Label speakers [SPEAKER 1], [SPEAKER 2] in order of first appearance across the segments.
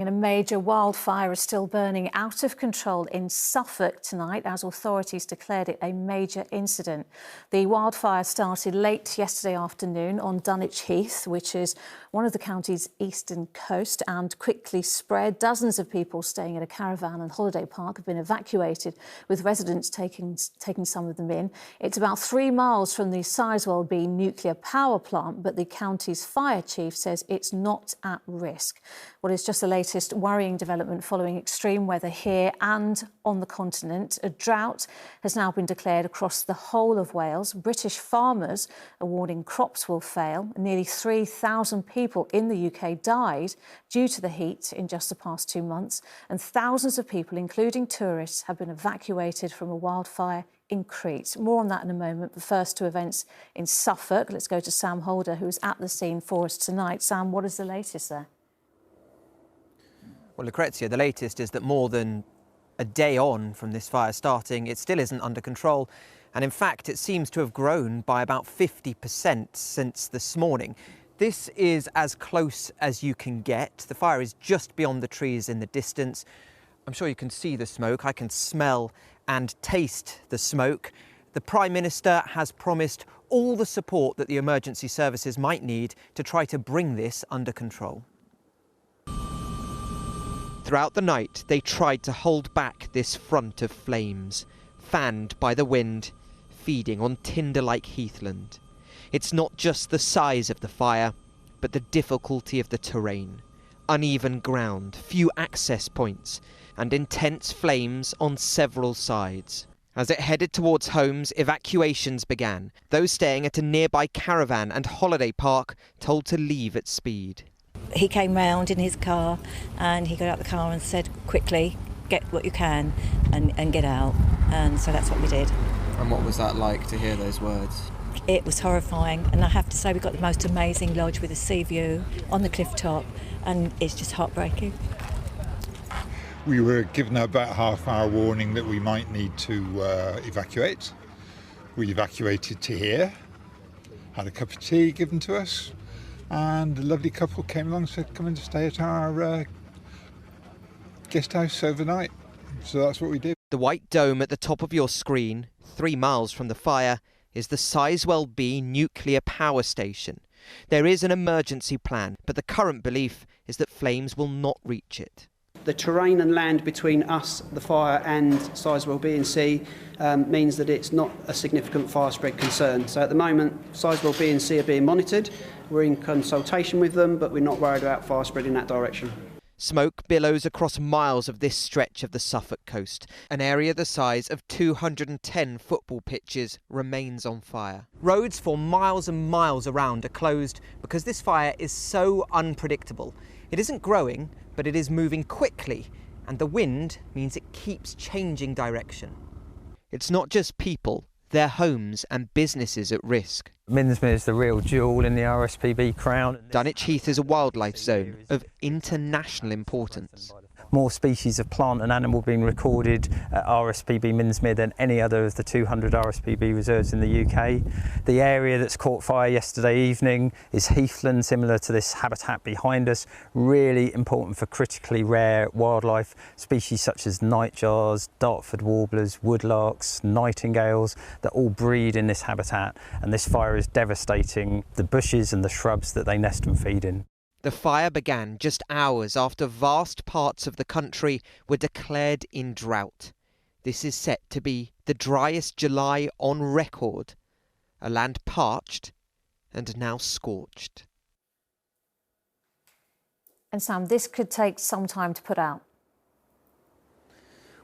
[SPEAKER 1] And a major wildfire is still burning out of control in Suffolk tonight as authorities declared it a major incident. The wildfire started late yesterday afternoon on Dunwich Heath, which is one of the county's eastern coast, and quickly spread. Dozens of people staying at a caravan and holiday park have been evacuated, with residents taking some of them in. It's about 3 miles from the Sizewell B nuclear power plant, but the county's fire chief says it's not at risk. What is just the latest worrying development following extreme weather here and on the continent. A drought has now been declared across the whole of Wales. British farmers are warning crops will fail. Nearly 3,000 people in the UK died due to the heat in just the past 2 months, and thousands of people, including tourists, have been evacuated from a wildfire in Crete. More on that in a moment, but first to events in Suffolk. Let's go to Sam Holder, who's at the scene for us tonight. Sam, what is the latest there?
[SPEAKER 2] Well, Lucrezia, the latest is that more than a day on from this fire starting, it still isn't under control. And in fact, it seems to have grown by about 50% since this morning. This is as close as you can get. The fire is just beyond the trees in the distance. I'm sure you can see the smoke. I can smell and taste the smoke. The Prime Minister has promised all the support that the emergency services might need to try to bring this under control. Throughout the night, they tried to hold back this front of flames, fanned by the wind, feeding on tinder-like heathland. It's not just the size of the fire, but the difficulty of the terrain. Uneven ground, few access points, and intense flames on several sides. As it headed towards homes, evacuations began. Those staying at a nearby caravan and holiday park told to leave at speed.
[SPEAKER 3] He came round in his car and he got out the car and said, quickly, get what you can and get out. And so that's what we did.
[SPEAKER 2] And what was that like to hear those words?
[SPEAKER 3] It was horrifying, and I have to say we got the most amazing lodge with a sea view on the cliff top, and it's just heartbreaking.
[SPEAKER 4] We were given about a half-hour warning that we might need to evacuate. We evacuated to here, had a cup of tea given to us, and a lovely couple came along and said, come and stay at our guest house overnight. So that's what we did.
[SPEAKER 2] The white dome at the top of your screen, 3 miles from the fire, is the Sizewell B nuclear power station. There is an emergency plan, but the current belief is that flames will not reach it.
[SPEAKER 5] The terrain and land between us, the fire, and Sizewell B and C means that it's not a significant fire spread concern. So at the moment, Sizewell B and C are being monitored. We're in consultation with them, but we're not worried about fire spread in that direction.
[SPEAKER 2] Smoke billows across miles of this stretch of the Suffolk coast. An area the size of 210 football pitches remains on fire. Roads for miles and miles around are closed because this fire is so unpredictable. It isn't growing, but it is moving quickly, and the wind means it keeps changing direction. It's not just people, their homes and businesses at risk.
[SPEAKER 6] Minsmere is the real jewel in the RSPB crown.
[SPEAKER 2] Dunwich Heath is a wildlife zone of international importance.
[SPEAKER 6] More species of plant and animal being recorded at RSPB Minsmere than any other of the 200 RSPB reserves in the UK. The area that's caught fire yesterday evening is heathland, similar to this habitat behind us, really important for critically rare wildlife, species such as nightjars, Dartford warblers, woodlarks, nightingales, that all breed in this habitat, and this fire is devastating the bushes and the shrubs that they nest and feed in.
[SPEAKER 2] The fire began just hours after vast parts of the country were declared in drought. This is set to be the driest July on record. A land parched and now scorched.
[SPEAKER 1] And Sam, this could take some time to put out.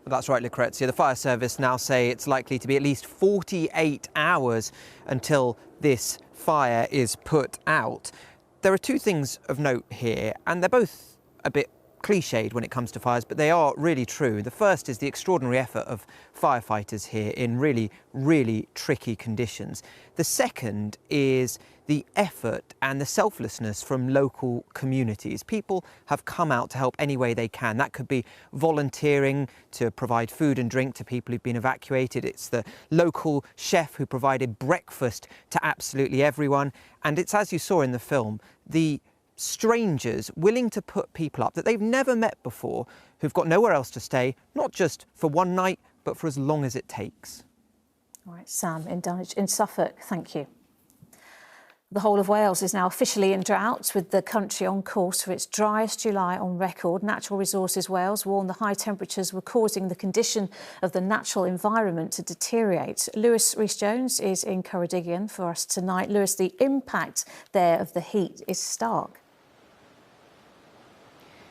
[SPEAKER 2] Well, that's right, Lucrezia. The fire service now say it's likely to be at least 48 hours until this fire is put out. There are two things of note here, and they're both a bit cliched when it comes to fires, but they are really true. The first is the extraordinary effort of firefighters here in really, really tricky conditions. The second is the effort and the selflessness from local communities. People have come out to help any way they can. That could be volunteering to provide food and drink to people who've been evacuated. It's the local chef who provided breakfast to absolutely everyone. And it's, as you saw in the film, the strangers willing to put people up that they've never met before, who've got nowhere else to stay, not just for one night, but for as long as it takes.
[SPEAKER 1] All right, Sam in Dunwich in Suffolk, thank you. The whole of Wales is now officially in drought, with the country on course for its driest July on record. Natural Resources Wales warned the high temperatures were causing the condition of the natural environment to deteriorate. Lewis Rhys-Jones is in Ceredigion for us tonight. Lewis, the impact there of the heat is stark.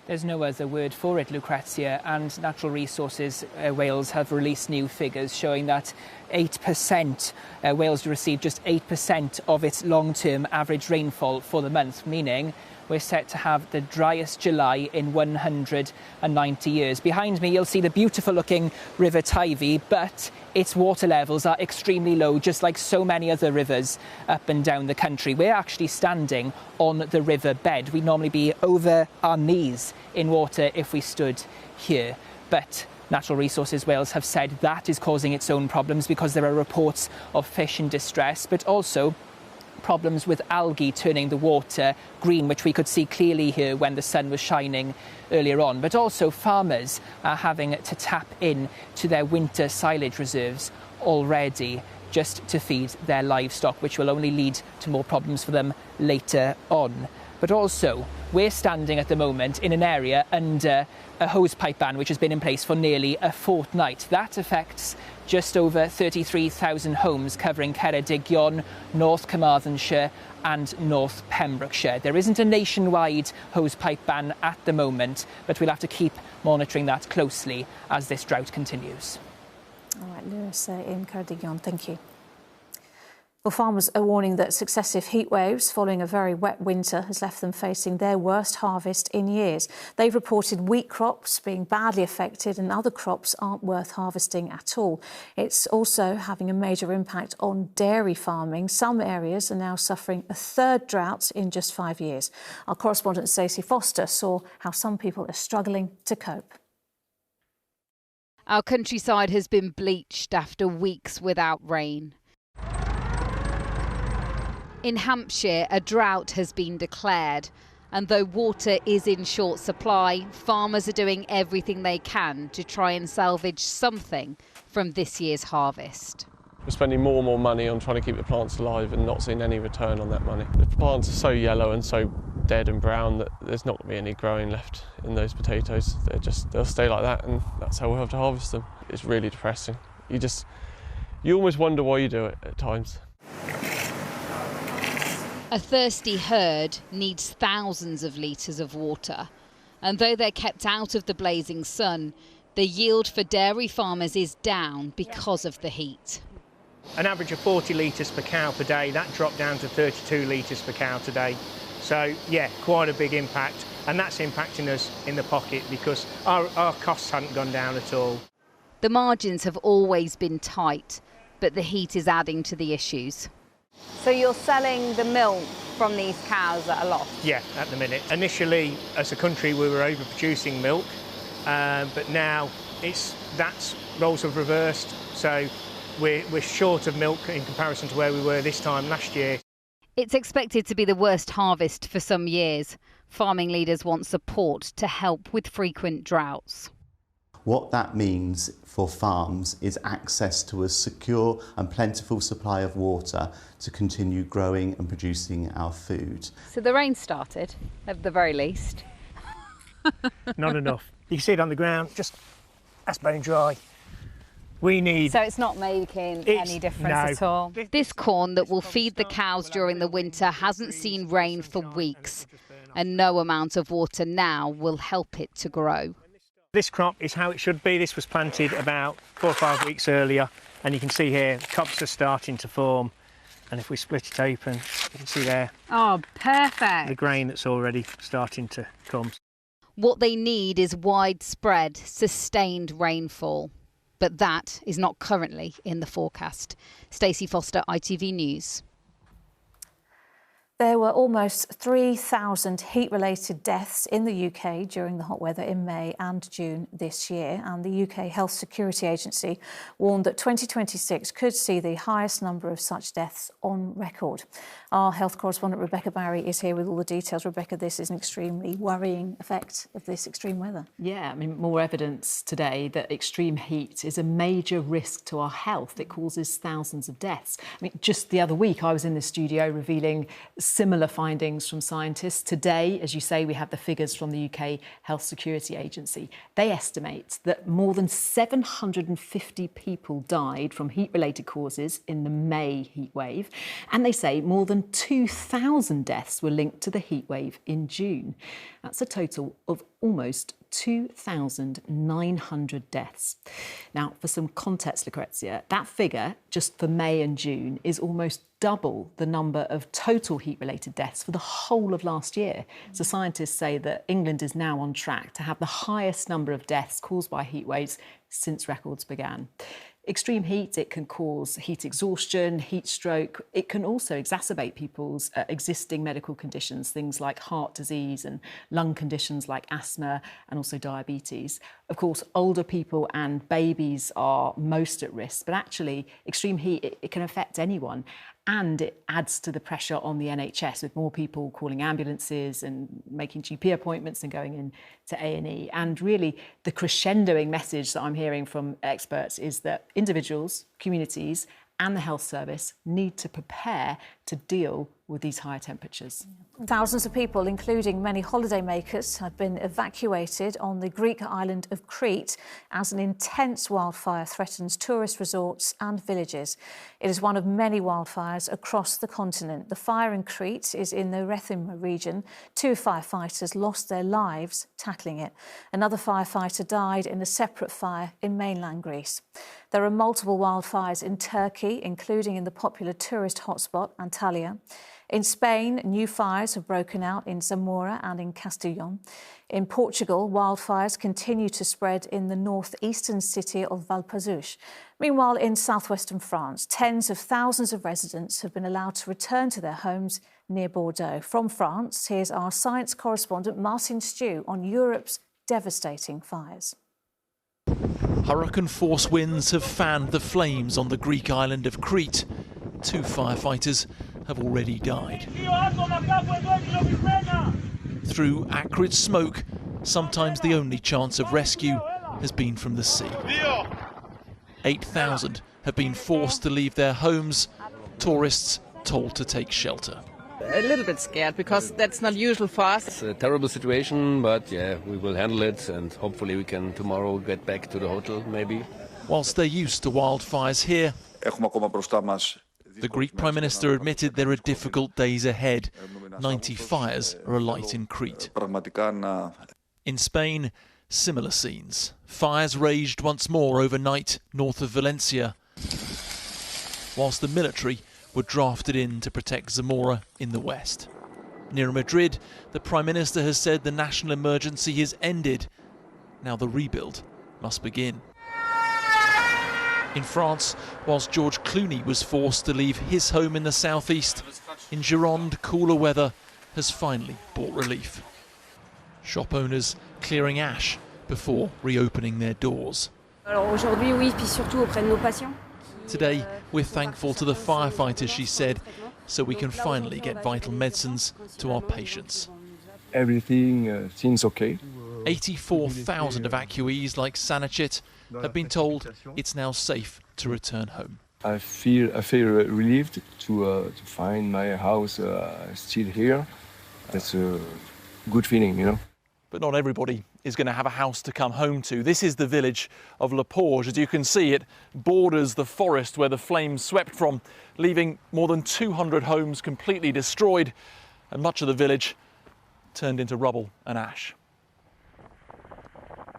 [SPEAKER 7] There's no other word for it, Lucrezia, and Natural Resources Wales have released new figures showing that 8%, Wales received just 8% of its long-term average rainfall for the month, meaning we're set to have the driest July in 190 years. Behind me, you'll see the beautiful-looking River Teifi, but its water levels are extremely low, just like so many other rivers up and down the country. We're actually standing on the river bed. We'd normally be over our knees in water if we stood here, but Natural Resources Wales have said that is causing its own problems because there are reports of fish in distress, but also problems with algae turning the water green, which we could see clearly here when the sun was shining earlier on. But also farmers are having to tap in to their winter silage reserves already just to feed their livestock, which will only lead to more problems for them later on. But also, we're standing at the moment in an area under a hosepipe ban which has been in place for nearly a fortnight. That affects just over 33,000 homes covering Ceredigion, North Carmarthenshire and North Pembrokeshire. There isn't a nationwide hosepipe ban at the moment, but we'll have to keep monitoring that closely as this drought continues.
[SPEAKER 1] All right, Lewis in Ceredigion, thank you. Well, farmers are warning that successive heat waves following a very wet winter has left them facing their worst harvest in years. They've reported wheat crops being badly affected and other crops aren't worth harvesting at all. It's also having a major impact on dairy farming. Some areas are now suffering a third drought in just 5 years. Our correspondent Stacey Foster saw how some people are struggling to cope.
[SPEAKER 8] Our countryside has been bleached after weeks without rain. In Hampshire, a drought has been declared, and though water is in short supply, farmers are doing everything they can to try and salvage something from this year's harvest.
[SPEAKER 9] We're spending more and more money on trying to keep the plants alive and not seeing any return on that money. The plants are so yellow and so dead and brown that there's not going to be any growing left in those potatoes. They'll stay like that, and that's how we'll have to harvest them. It's really depressing. You almost wonder why you do it at times.
[SPEAKER 8] A thirsty herd needs thousands of litres of water, and though they're kept out of the blazing sun, the yield for dairy farmers is down because of the heat.
[SPEAKER 10] An average of 40 litres per cow per day, that dropped down to 32 litres per cow today. So yeah, quite a big impact, and that's impacting us in the pocket because our costs hadn't gone down at all.
[SPEAKER 8] The margins have always been tight, but the heat is adding to the issues.
[SPEAKER 11] So you're selling the milk from these cows at a loss?
[SPEAKER 10] Yeah, at the minute. Initially, as a country, we were overproducing milk, but now that's roles have reversed. So we're short of milk in comparison to where we were this time last year.
[SPEAKER 8] It's expected to be the worst harvest for some years. Farming leaders want support to help with frequent droughts.
[SPEAKER 12] What that means for farms is access to a secure and plentiful supply of water to continue growing and producing our food.
[SPEAKER 11] So the rain started, at the very least.
[SPEAKER 10] Not enough. You can see it on the ground, that's bone dry. We need...
[SPEAKER 11] So it's not making any difference at all?
[SPEAKER 8] This corn that will feed the cows during the winter hasn't seen rain for weeks, and no amount of water now will help it to grow.
[SPEAKER 10] This crop is how it should be. This was planted about 4 or 5 weeks earlier, and you can see here the cobs are starting to form. And if we split it open, you can see there.
[SPEAKER 11] Oh, perfect.
[SPEAKER 10] The grain that's already starting to come.
[SPEAKER 8] What they need is widespread, sustained rainfall. But that is not currently in the forecast. Stacey Foster, ITV News.
[SPEAKER 1] There were almost 3,000 heat-related deaths in the UK during the hot weather in May and June this year, and the UK Health Security Agency warned that 2026 could see the highest number of such deaths on record. Our health correspondent Rebecca Barry is here with all the details. Rebecca, this is an extremely worrying effect of this extreme weather.
[SPEAKER 13] Yeah, I mean, more evidence today that extreme heat is a major risk to our health. It causes thousands of deaths. I mean, just the other week I was in the studio revealing similar findings from scientists. Today, as you say, we have the figures from the UK Health Security Agency. They estimate that more than 750 people died from heat-related causes in the May heatwave, and they say more than 2,000 deaths were linked to the heatwave in June. That's a total of almost 2,900 deaths. Now, for some context, Lucrezia, that figure just for May and June is almost double the number of total heat-related deaths for the whole of last year. So scientists say that England is now on track to have the highest number of deaths caused by heat waves since records began. Extreme heat, it can cause heat exhaustion, heat stroke. It can also exacerbate people's existing medical conditions, things like heart disease and lung conditions like asthma and also diabetes. Of course, older people and babies are most at risk, but actually extreme heat, it can affect anyone. And it adds to the pressure on the NHS with more people calling ambulances and making GP appointments and going in to A&E. And really, the crescendoing message that I'm hearing from experts is that individuals, communities and the health service need to prepare to deal with these higher temperatures.
[SPEAKER 1] Thousands of people, including many holidaymakers, have been evacuated on the Greek island of Crete as an intense wildfire threatens tourist resorts and villages. It is one of many wildfires across the continent. The fire in Crete is in the Rethymna region. 2 firefighters lost their lives tackling it. Another firefighter died in a separate fire in mainland Greece. There are multiple wildfires in Turkey, including in the popular tourist hotspot Antalya. In Spain, new fires have broken out in Zamora and in Castellón. In Portugal, wildfires continue to spread in the northeastern city of Valpassus. Meanwhile, in southwestern France, tens of thousands of residents have been allowed to return to their homes near Bordeaux. From France, here's our science correspondent Martin Stew on Europe's devastating fires.
[SPEAKER 14] Hurricane-force winds have fanned the flames on the Greek island of Crete. 2 firefighters have already died. Through acrid smoke, sometimes the only chance of rescue has been from the sea. 8,000 have been forced to leave their homes, tourists told to take shelter.
[SPEAKER 15] A little bit scared because that's not usual for us.
[SPEAKER 16] It's a terrible situation, but yeah, we will handle it and hopefully we can tomorrow get back to the hotel maybe.
[SPEAKER 14] Whilst they're used to wildfires here, the Greek Prime Minister admitted there are difficult days ahead. 90 fires are alight in Crete. In Spain, similar scenes. Fires raged once more overnight north of Valencia, whilst the military were drafted in to protect Zamora in the west. Near Madrid, the Prime Minister has said the national emergency has ended. Now the rebuild must begin. In France, whilst George Clooney was forced to leave his home in the southeast, in Gironde, cooler weather has finally brought relief. Shop owners clearing ash before reopening their doors. Today, we're thankful to the firefighters, she said, so we can finally get vital medicines to our patients.
[SPEAKER 17] Everything seems okay.
[SPEAKER 14] 84,000 evacuees like Sanachit have been told it's now safe to return home.
[SPEAKER 17] I feel relieved to find my house still here. That's a good feeling, you know.
[SPEAKER 14] But not everybody is going to have a house to come home to. This is the village of La Porge. As you can see, it borders the forest where the flames swept from, leaving more than 200 homes completely destroyed and much of the village turned into rubble and ash.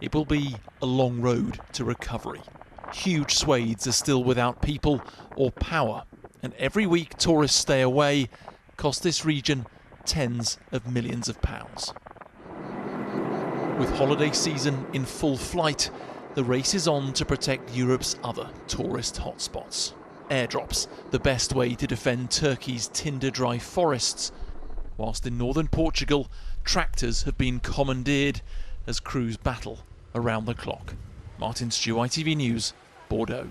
[SPEAKER 14] It will be a long road to recovery. Huge swathes are still without people or power, and every week tourists stay away cost this region tens of millions of pounds. With holiday season in full flight, the race is on to protect Europe's other tourist hotspots. Airdrops, the best way to defend Turkey's tinder-dry forests whilst in northern Portugal, tractors have been commandeered as crews battle around the clock. Martin Stew, ITV News, Bordeaux.